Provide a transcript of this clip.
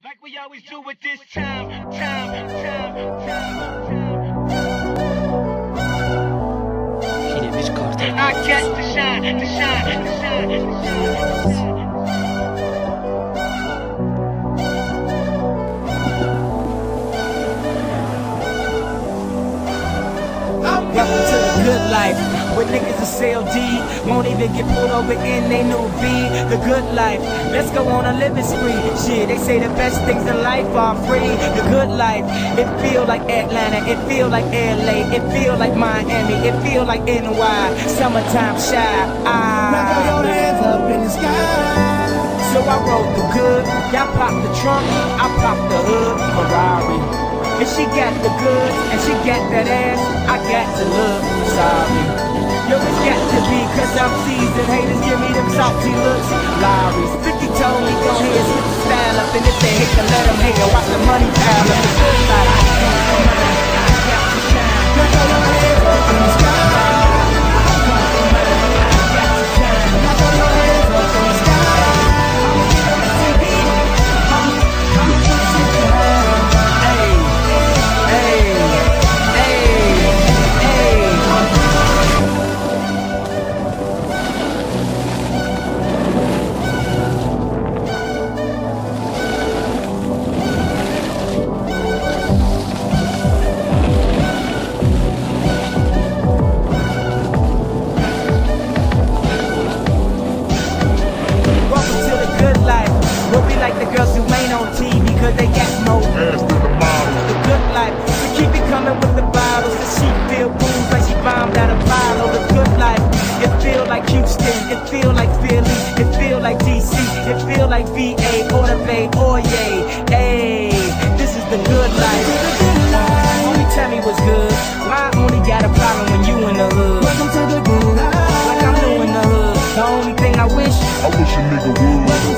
Like we always do with this time. Yine bir kart. I get to shine. Welcome to the good life, where niggas are CLD, won't even get pulled over in they new V. The good life, let's go on a living spree. Shit, they say the best things in life are free. The good life, it feel like Atlanta, it feel like LA, it feel like Miami, it feel like NY, summertime shy. Now throw your hands up in the sky. So I roll the good, y'all pop the trunk, I pop the hood, Ferrari. If she got the goods and she got that ass, I got to look sorry. Yo, it's got to be cause I'm seasoned. Haters give me them salty looks. Lowry's 50 told me go ahead, switch the style up. And if they hate to let them hate, and watch the money pile up. The good life, I got to shine. Now throw your hands up in the sky. Now throw your hands up in the sky. Cause they got more ass than the models. The good life, we keep it coming with the bottles. And she feel booze like she bombed out a bottle. The good life, it feel like Houston, it feel like Philly, it feel like DC, it feel like VA, or the Bay, or yay. Hey, this is the good life. Only tell me what's good. Why I only got a problem when you in the hood? Welcome to the good life. Like I'm new in the hood. The only thing I wish a nigga would.